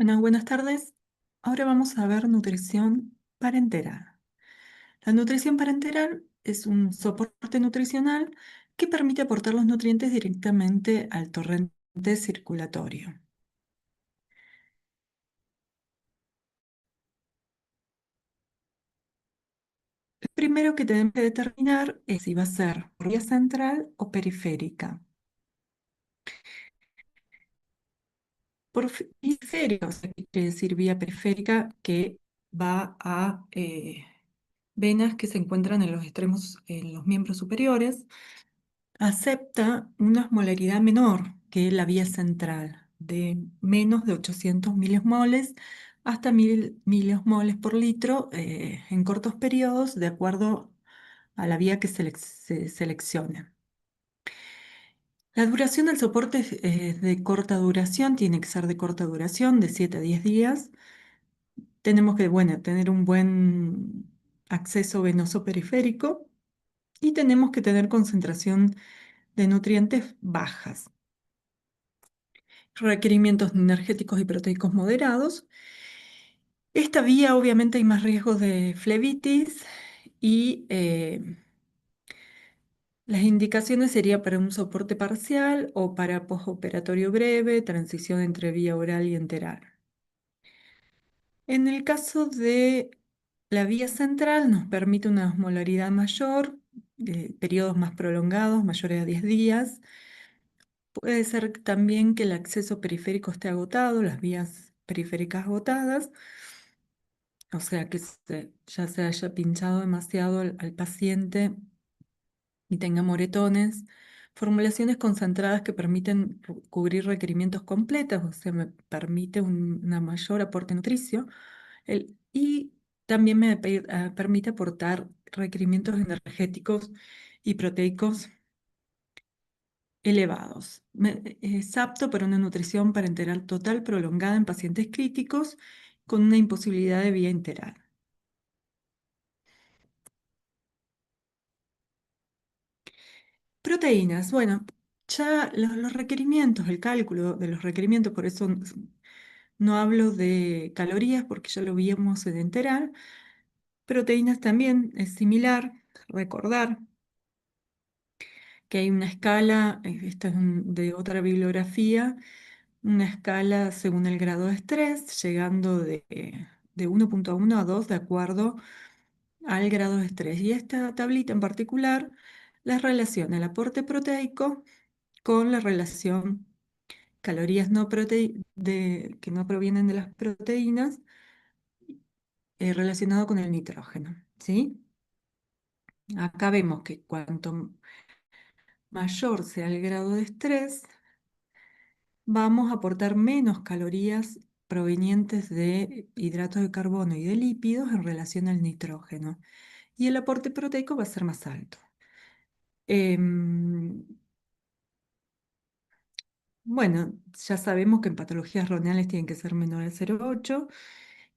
Bueno, buenas tardes. Ahora vamos a ver nutrición parenteral. La nutrición parenteral es un soporte nutricional que permite aportar los nutrientes directamente al torrente circulatorio. Lo primero que tenemos que determinar es si va a ser por vía central o periférica. Periférica, o sea, ¿qué quiere decir vía periférica? Que va a venas que se encuentran en los extremos, en los miembros superiores. Acepta una osmolaridad menor que la vía central, de menos de 800 miliosmoles hasta 1000 miliosmoles por litro en cortos periodos, de acuerdo a la vía que se seleccione. La duración del soporte es de corta duración, tiene que ser de corta duración, de 7 a 10 días. Tenemos que, bueno, tener un buen acceso venoso periférico y tenemos que tener concentración de nutrientes bajas. Requerimientos energéticos y proteicos moderados. Esta vía obviamente hay más riesgos de flebitis y las indicaciones serían para un soporte parcial o para postoperatorio breve, transición entre vía oral y enteral. En el caso de la vía central nos permite una osmolaridad mayor, periodos más prolongados, mayores a 10 días. Puede ser también que el acceso periférico esté agotado, las vías periféricas agotadas, o sea que ya se haya pinchado demasiado al paciente y tenga moretones. Formulaciones concentradas que permiten cubrir requerimientos completos, o sea, me permite una mayor aporte nutricio. Y también permite aportar requerimientos energéticos y proteicos elevados. Es apto para una nutrición parenteral total prolongada en pacientes críticos con una imposibilidad de vía enteral. Proteínas, bueno, ya los requerimientos, el cálculo de los requerimientos, por eso no hablo de calorías porque ya lo vimos en enteral. Proteínas también es similar, recordar que hay una escala, esta es de otra bibliografía, una escala según el grado de estrés, llegando de 1.1 a 2 de acuerdo al grado de estrés. Y esta tablita en particular la relaciona el aporte proteico con la relación calorías que no provienen de las proteínas relacionado con el nitrógeno, ¿sí? Acá vemos que cuanto mayor sea el grado de estrés, vamos a aportar menos calorías provenientes de hidratos de carbono y de lípidos en relación al nitrógeno. Y el aporte proteico va a ser más alto. Em, bueno, ya sabemos que en patologías renales tienen que ser menor a 0,8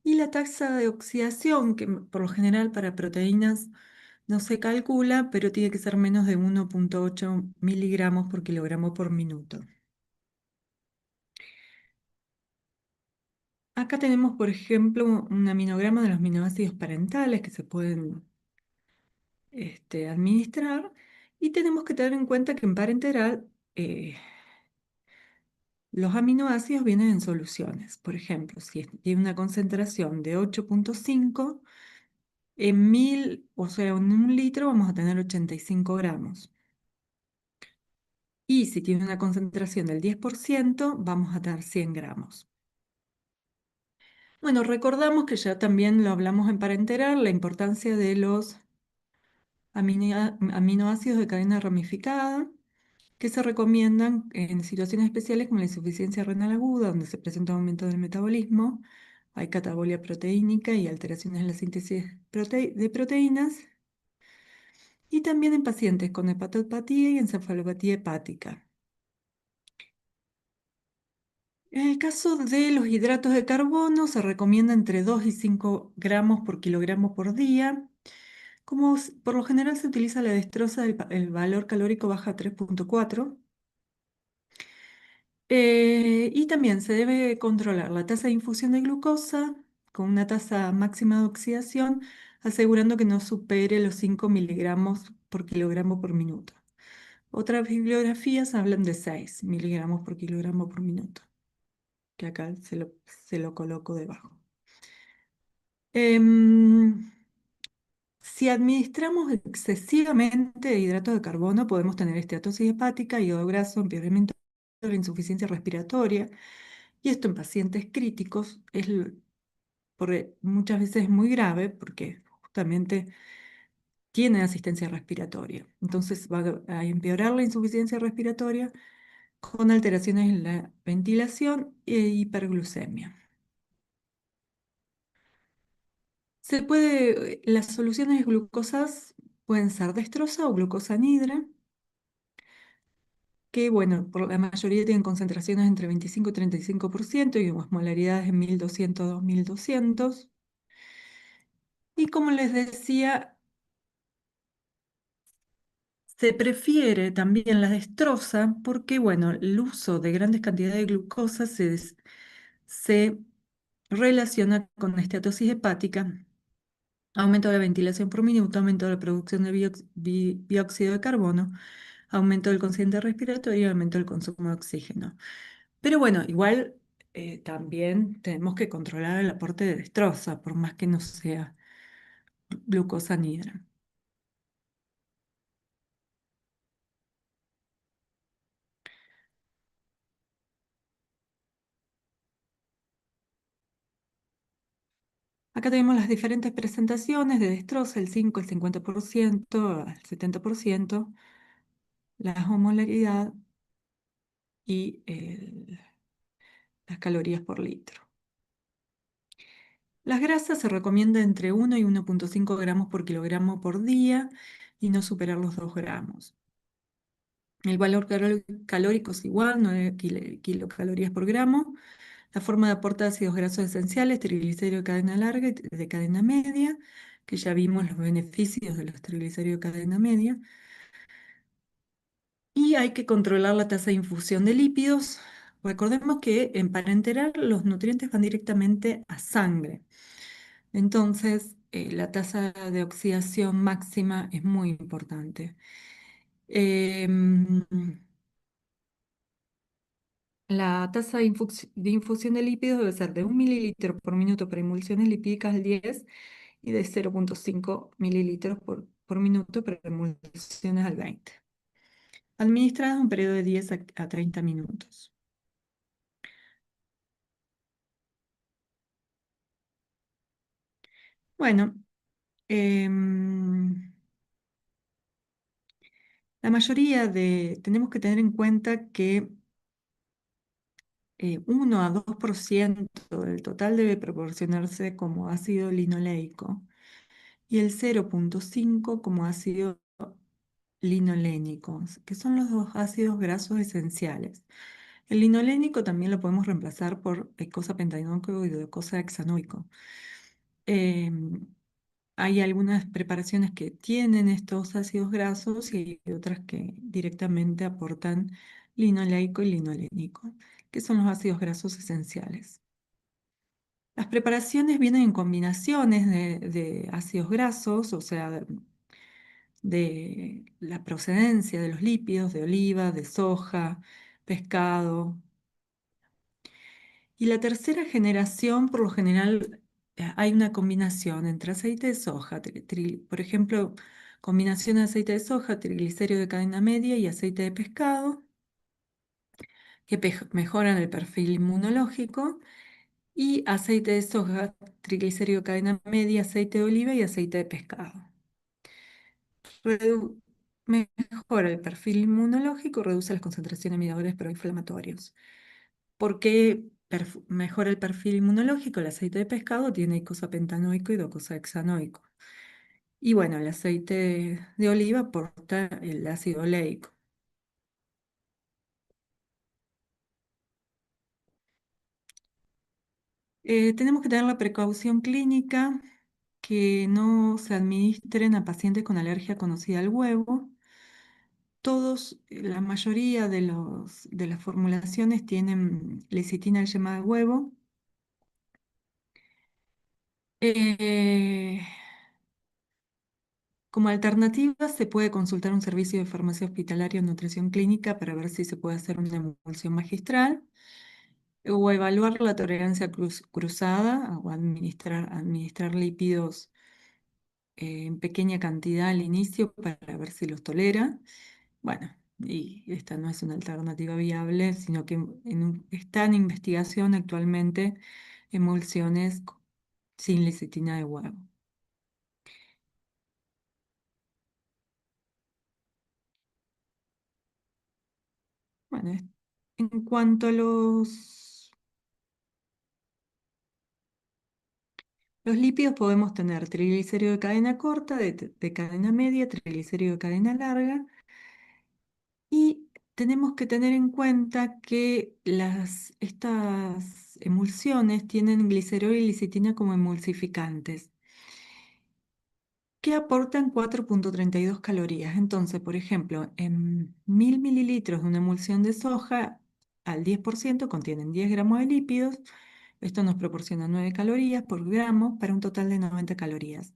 y la tasa de oxidación, que por lo general para proteínas no se calcula, pero tiene que ser menos de 1.8 miligramos por kilogramo por minuto. Acá tenemos, por ejemplo, un aminograma de los aminoácidos parentales que se pueden administrar y tenemos que tener en cuenta que en parenteral los aminoácidos vienen en soluciones. Por ejemplo, si tiene una concentración de 8.5, en 1000, o sea, en un litro vamos a tener 85 gramos. Y si tiene una concentración del 10%, vamos a tener 100 gramos. Bueno, recordamos que ya también lo hablamos en parenteral, la importancia de los aminoácidos de cadena ramificada, que se recomiendan en situaciones especiales como la insuficiencia renal aguda, donde se presenta un aumento del metabolismo, hay catabolia proteínica y alteraciones en la síntesis de proteínas, y también en pacientes con hepatopatía y encefalopatía hepática. En el caso de los hidratos de carbono, se recomienda entre 2 y 5 gramos por kilogramo por día. Como por lo general se utiliza la dextrosa, el valor calórico baja a 3.4. Y también se debe controlar la tasa de infusión de glucosa con una tasa máxima de oxidación, asegurando que no supere los 5 miligramos por kilogramo por minuto. Otras bibliografías hablan de 6 miligramos por kilogramo por minuto, que acá se lo coloco debajo. Em, si administramos excesivamente hidratos de carbono, podemos tener esteatosis hepática, hígado graso, empeoramiento de la insuficiencia respiratoria. Y esto en pacientes críticos muchas veces es muy grave porque justamente tienen asistencia respiratoria. Entonces va a empeorar la insuficiencia respiratoria con alteraciones en la ventilación e hiperglucemia. Las soluciones glucosas pueden ser dextrosa o glucosa anhidra, que bueno, por la mayoría tienen concentraciones entre 25 y 35% y osmolaridades en 1200 a 2200. Y como les decía, se prefiere también la dextrosa porque, bueno, el uso de grandes cantidades de glucosa se relaciona con esteatosis hepática, aumento de la ventilación por minuto, aumento de la producción de dióxido de carbono, aumento del cociente respiratorio y aumento del consumo de oxígeno. Pero bueno, igual también tenemos que controlar el aporte de dextrosa, por más que no sea glucosa anhidra. Acá tenemos las diferentes presentaciones de destroza, el 5, el 50%, el 70%, la osmolaridad y las calorías por litro. Las grasas se recomienda entre 1 y 1,5 gramos por kilogramo por día y no superar los 2 gramos. El valor calórico es igual, 9 kilocalorías por gramo. La forma de aporte de ácidos grasos esenciales, triglicéridos de cadena larga y de cadena media, que ya vimos los beneficios de los triglicéridos de cadena media. Y hay que controlar la tasa de infusión de lípidos. Recordemos que en parenteral los nutrientes van directamente a sangre. Entonces, la tasa de oxidación máxima es muy importante. Em, la tasa de infusión de lípidos debe ser de 1 mililitro por minuto para emulsiones lipídicas al 10 y de 0,5 mililitros por minuto para emulsiones al 20. Administradas un periodo de 10 a 30 minutos. Bueno, em, tenemos que tener en cuenta que 1 a 2% del total debe proporcionarse como ácido linoleico y el 0,5 como ácido linolénico, que son los dos ácidos grasos esenciales. El linolénico también lo podemos reemplazar por eicosapentaenoico y docosahexanoico. Em, Hay algunas preparaciones que tienen estos ácidos grasos y hay otras que directamente aportan linoleico y linolénico, que son los ácidos grasos esenciales. Las preparaciones vienen en combinaciones de ácidos grasos, o sea, de la procedencia de los lípidos, de oliva, de soja, pescado. Y la tercera generación, por lo general, hay una combinación entre aceite de soja, por ejemplo, combinación de aceite de soja, triglicérido de cadena media y aceite de pescado, que mejoran el perfil inmunológico, y aceite de soja, triglicérido de cadena media, aceite de oliva y aceite de pescado. Redu- Mejora el perfil inmunológico, reduce las concentraciones de mediadores proinflamatorios. ¿Por qué mejora el perfil inmunológico? El aceite de pescado tiene icosapentanoico y docosahexanoico. Y bueno, el aceite de oliva aporta el ácido oleico. Tenemos que tener la precaución clínica que no se administren a pacientes con alergia conocida al huevo. la mayoría de las formulaciones tienen lecitina de yema de huevo. Eh, Como alternativa, se puede consultar un servicio de farmacia hospitalaria o nutrición clínica para ver si se puede hacer una emulsión magistral o evaluar la tolerancia cruzada o administrar lípidos en pequeña cantidad al inicio para ver si los tolera. Bueno, y esta no es una alternativa viable, sino que está en investigación actualmente emulsiones sin lecitina de huevo. Bueno, en cuanto a los lípidos, podemos tener triglicérido de cadena corta, de cadena media, triglicérido de cadena larga, y tenemos que tener en cuenta que estas emulsiones tienen glicerol y licitina como emulsificantes, que aportan 4,32 calorías. Entonces, por ejemplo, en 1000 mililitros de una emulsión de soja, al 10% contienen 10 gramos de lípidos. Esto nos proporciona 9 calorías por gramo para un total de 90 calorías.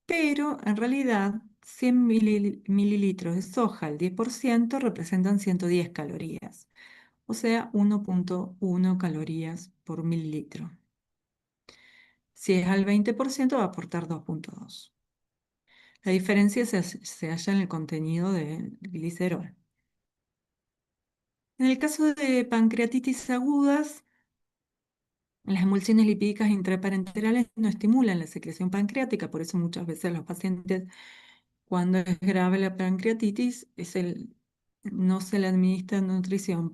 Pero en realidad, 100 mililitros de soja al 10% representan 110 calorías, o sea, 1,1 calorías por mililitro. Si es al 20%, va a aportar 2,2. La diferencia se halla en el contenido de glicerol. En el caso de pancreatitis agudas, las emulsiones lipídicas intraparenterales no estimulan la secreción pancreática, por eso muchas veces los pacientes, cuando es grave la pancreatitis, no se le administra nutrición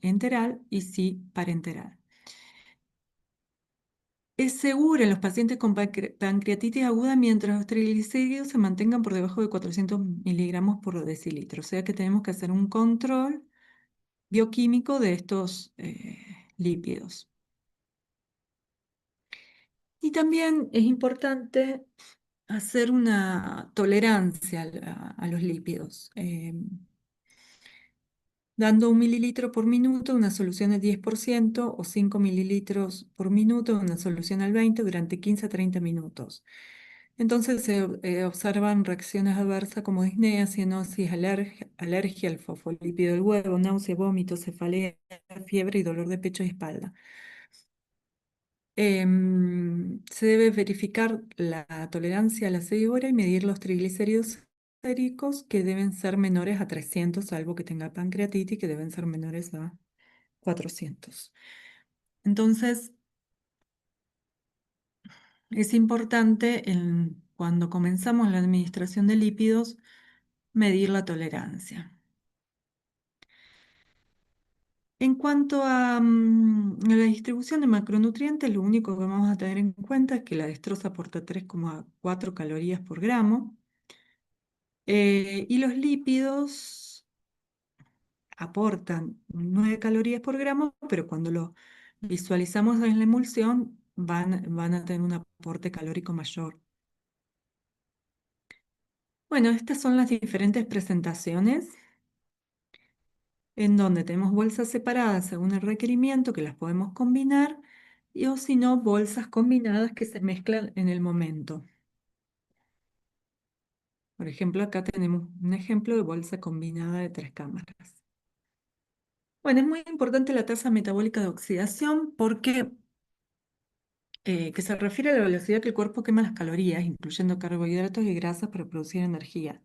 enteral y sí parenteral. Es segura en los pacientes con pancreatitis aguda mientras los triglicéridos se mantengan por debajo de 400 miligramos por decilitro. O sea que tenemos que hacer un control bioquímico de estos lípidos. Y también es importante hacer una tolerancia a los lípidos. Dando 1 mililitro por minuto, una solución al 10% o 5 mililitros por minuto, una solución al 20% durante 15 a 30 minutos. Entonces se observan reacciones adversas como disnea, cianosis, alergia al fosfolípido del huevo, náusea, vómito, cefalea, fiebre y dolor de pecho y espalda. Se debe verificar la tolerancia a la seguidora y medir los triglicéridos séricos, que deben ser menores a 300, salvo que tenga pancreatitis, que deben ser menores a 400. Entonces, es importante cuando comenzamos la administración de lípidos medir la tolerancia. En cuanto a la distribución de macronutrientes, lo único que vamos a tener en cuenta es que la dextrosa aporta 3,4 calorías por gramo, y los lípidos aportan 9 calorías por gramo, pero cuando lo visualizamos en la emulsión van a tener un aporte calórico mayor. Bueno, estas son las diferentes presentaciones en donde tenemos bolsas separadas según el requerimiento, que las podemos combinar, o si no, bolsas combinadas que se mezclan en el momento. Por ejemplo, acá tenemos un ejemplo de bolsa combinada de 3 cámaras. Bueno, es muy importante la tasa metabólica de oxidación porque que se refiere a la velocidad que el cuerpo quema las calorías, incluyendo carbohidratos y grasas, para producir energía.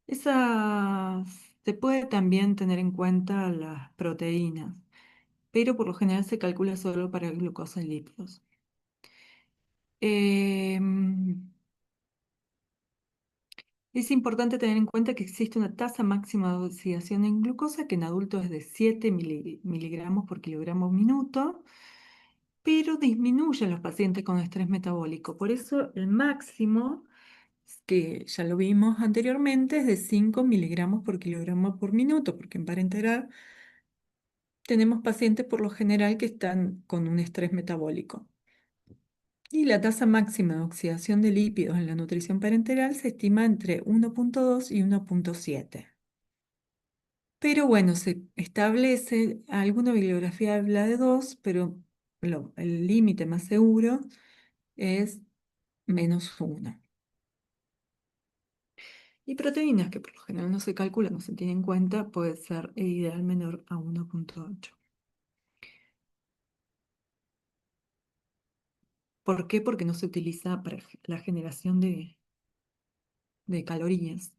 Esa se puede también tener en cuenta las proteínas, pero por lo general se calcula solo para glucosa y lípidos. Em, es importante tener en cuenta que existe una tasa máxima de oxidación en glucosa, que en adultos es de 7 miligramos por kilogramo minuto, pero disminuye en los pacientes con estrés metabólico. Por eso el máximo, que ya lo vimos anteriormente, es de 5 miligramos por kilogramo por minuto, porque en parenteral tenemos pacientes por lo general que están con un estrés metabólico. Y la tasa máxima de oxidación de lípidos en la nutrición parenteral se estima entre 1,2 y 1,7. Pero bueno, se establece, alguna bibliografía habla de 2, pero el límite más seguro es -1. Y proteínas, que por lo general no se calcula, no se tiene en cuenta, puede ser el ideal menor a 1,8. ¿Por qué? Porque no se utiliza para la generación de calorías.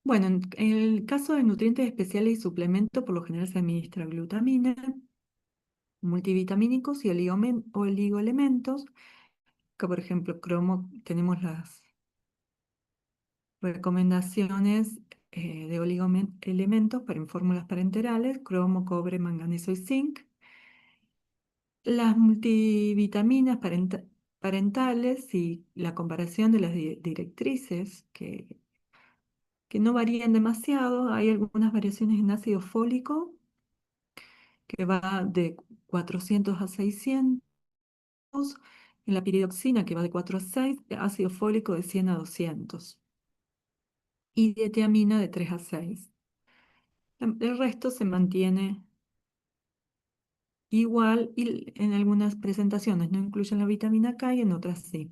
Bueno, en el caso de nutrientes especiales y suplementos, por lo general se administra glutamina, multivitamínicos y oligoelementos, que por ejemplo, tenemos las recomendaciones de oligoelementos para en fórmulas parenterales, cromo, cobre, manganeso y zinc. Las multivitaminas parentales y la comparación de las directrices que no varían demasiado. Hay algunas variaciones en ácido fólico que va de 400 a 600, en la piridoxina que va de 4 a 6, ácido fólico de 100 a 200 y dietiamina de 3 a 6. El resto se mantiene igual y en algunas presentaciones no incluyen la vitamina K y en otras sí.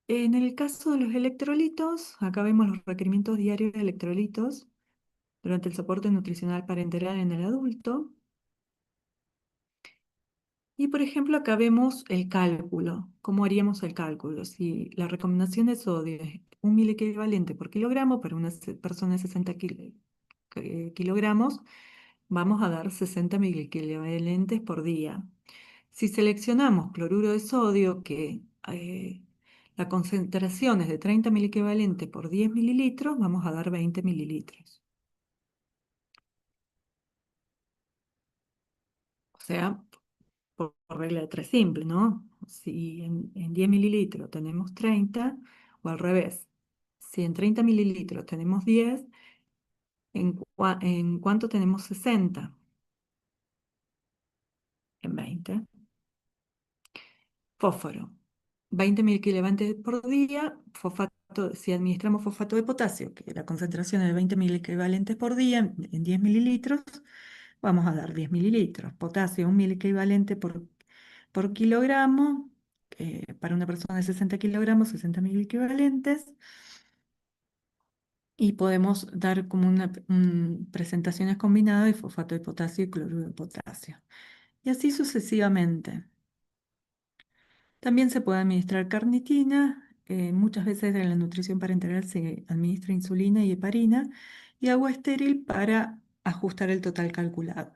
En el caso de los electrolitos, acá vemos los requerimientos diarios de electrolitos durante el soporte nutricional parenteral en el adulto. Y por ejemplo, acá vemos el cálculo. ¿Cómo haríamos el cálculo? Si la recomendación de sodio es 1 miliequivalente por kilogramo para una persona de 60 kilogramos, vamos a dar 60 miliequivalentes por día. Si seleccionamos cloruro de sodio, que la concentración es de 30 miliequivalentes por 10 mililitros, vamos a dar 20 mililitros. O sea, por regla de 3 simple, ¿no? Si en 10 mililitros tenemos 30, o al revés, si en 30 mililitros tenemos 10, ¿en cuánto tenemos 60? En 20. Fósforo, 20 miliquivalentes por día. Si administramos fosfato de potasio, que la concentración es de 20 miliquivalentes por día en 10 mililitros, vamos a dar 10 mililitros. Potasio, 1 miliquivalente por kilogramo. Para una persona de 60 kilogramos, 60 miliquivalentes. Y podemos dar como presentaciones combinadas de fosfato de potasio y cloruro de potasio. Y así sucesivamente. También se puede administrar carnitina. Muchas veces en la nutrición parenteral se administra insulina y heparina y agua estéril para ajustar el total calculado.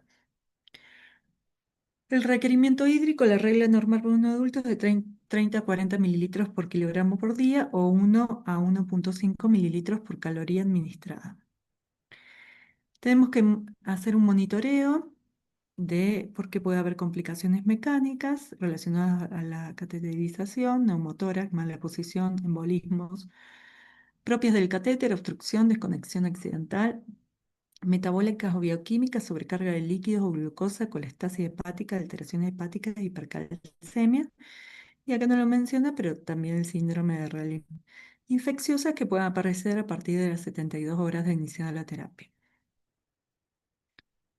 El requerimiento hídrico, la regla normal para un adulto es de 30 a 40 mililitros por kilogramo por día o 1 a 1,5 mililitros por caloría administrada. Tenemos que hacer un monitoreo porque puede haber complicaciones mecánicas relacionadas a la cateterización, neumotórax, mala posición, embolismos, propias del catéter, obstrucción, desconexión accidental, metabólicas o bioquímicas, sobrecarga de líquidos o glucosa, colestasis hepática, alteraciones hepáticas, hipercalcemia. Y acá no lo menciona, pero también el síndrome de Rayleigh infecciosa que puede aparecer a partir de las 72 horas de iniciada la terapia.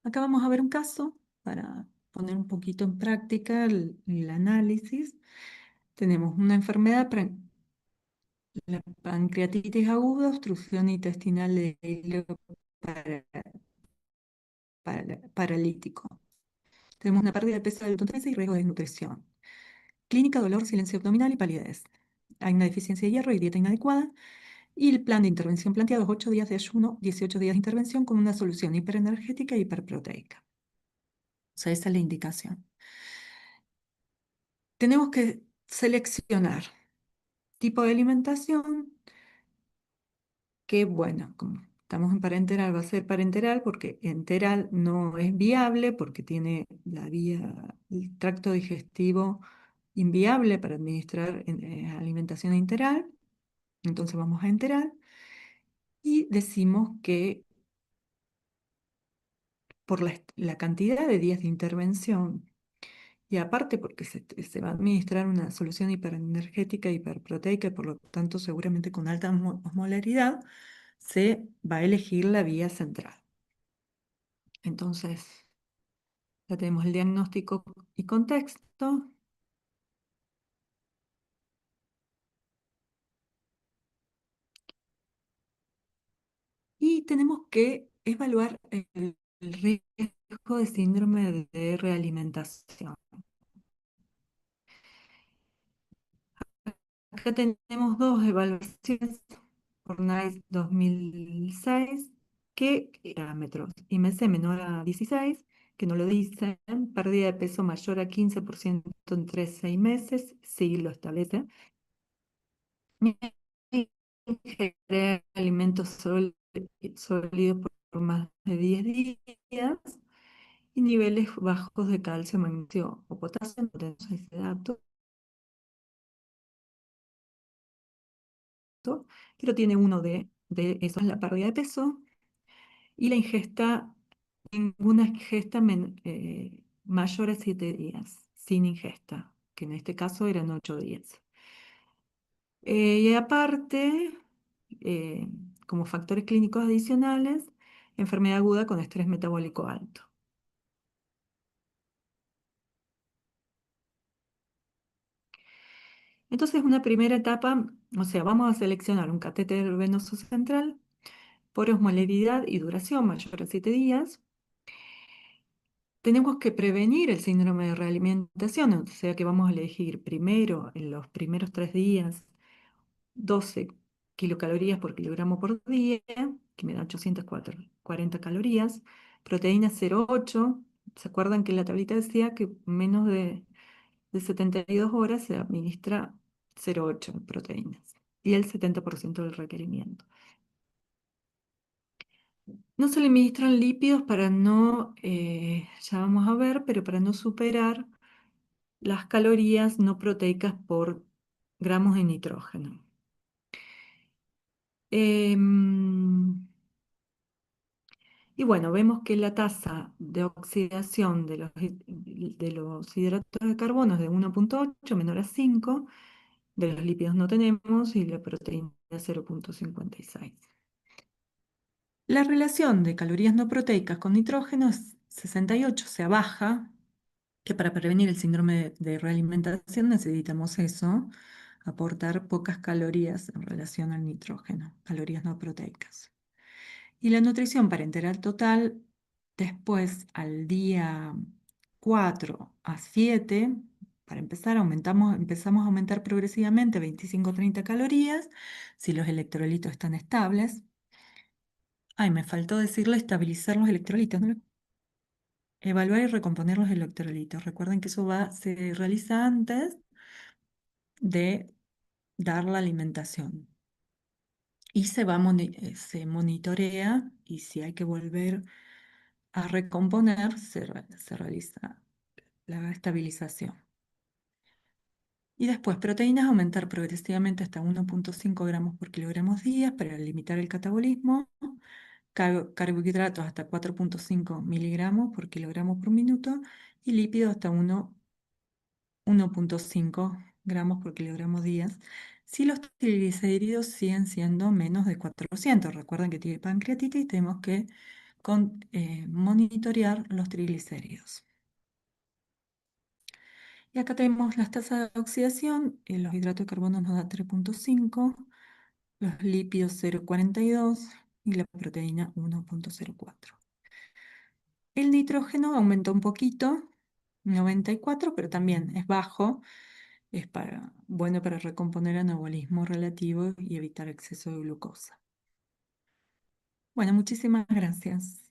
Acá vamos a ver un caso para poner un poquito en práctica el análisis. Tenemos una enfermedad, la pancreatitis aguda, obstrucción intestinal de hilo para- paralítico. Tenemos una pérdida de peso del 13 y riesgo de desnutrición. Clínica, dolor, silencio abdominal y palidez. Hay una deficiencia de hierro y dieta inadecuada. Y el plan de intervención planteado es 8 días de ayuno, 18 días de intervención con una solución hiperenergética y hiperproteica. O sea, esa es la indicación. Tenemos que seleccionar tipo de alimentación que, bueno, como estamos en parenteral, va a ser parenteral porque enteral no es viable porque tiene el tracto digestivo inviable para administrar alimentación enteral. Entonces vamos a enteral y decimos que por la cantidad de días de intervención y aparte porque se va a administrar una solución hiperenergética, hiperproteica, y por lo tanto seguramente con alta osmolaridad, se va a elegir la vía central. Entonces, ya tenemos el diagnóstico y contexto. Y tenemos que evaluar el riesgo de síndrome de realimentación. Acá tenemos dos evaluaciones por NICE 2006, que parámetros IMC menor a 16, que no lo dicen, pérdida de peso mayor a 15% en 3 a 6 meses, sí lo establece. Ingerir alimentos sólidos por más de 10 días y niveles bajos de calcio, magnesio o potasio, no tenemos ese dato, pero tiene uno de esos, la pérdida de peso y la ingesta, ninguna ingesta mayor a 7 días, sin ingesta, que en este caso eran 8 días. Y aparte, eh, como factores clínicos adicionales, enfermedad aguda con estrés metabólico alto. Entonces, una primera etapa, o sea, vamos a seleccionar un catéter venoso central por osmolaridad y duración mayor a 7 días. Tenemos que prevenir el síndrome de realimentación, o sea que vamos a elegir primero, en los primeros 3 días, 12 kilocalorías por kilogramo por día, que me da 840 calorías, proteína 0,8. ¿Se acuerdan que en la tablita decía que menos de 72 horas se administra 0,8 proteínas y el 70% del requerimiento? No se le administran lípidos para no, ya vamos a ver, pero para no superar las calorías no proteicas por gramos de nitrógeno. Em, y bueno, vemos que la tasa de oxidación de los hidratos de carbono es de 1,8, menor a 5, de los lípidos no tenemos, y la proteína 0,56. La relación de calorías no proteicas con nitrógeno es 68, o sea, baja, que para prevenir el síndrome de realimentación necesitamos eso, aportar pocas calorías en relación al nitrógeno, calorías no proteicas. Y la nutrición parenteral total, después al día 4 a 7, para empezar, empezamos a aumentar progresivamente 25-30 calorías, si los electrolitos están estables. Ay, me faltó decirle estabilizar los electrolitos, ¿no? Evaluar y recomponer los electrolitos. Recuerden que eso se realiza antes de dar la alimentación. Y se monitorea, y si hay que volver a recomponer, se realiza la estabilización. Y después, proteínas, aumentar progresivamente hasta 1,5 gramos por kilogramo día para limitar el catabolismo. Carbohidratos hasta 4,5 miligramos por kilogramo por minuto. Y lípidos hasta 1,5 gramos por kilogramo día, si los triglicéridos siguen siendo menos de 400. Recuerden que tiene pancreatitis y tenemos que monitorear los triglicéridos. Y acá tenemos las tasas de oxidación. Los hidratos de carbono nos da 3,5, los lípidos 0,42 y la proteína 1,04. El nitrógeno aumentó un poquito, 94, pero también es bajo. Es bueno para recomponer anabolismo relativo y evitar exceso de glucosa. Bueno, muchísimas gracias.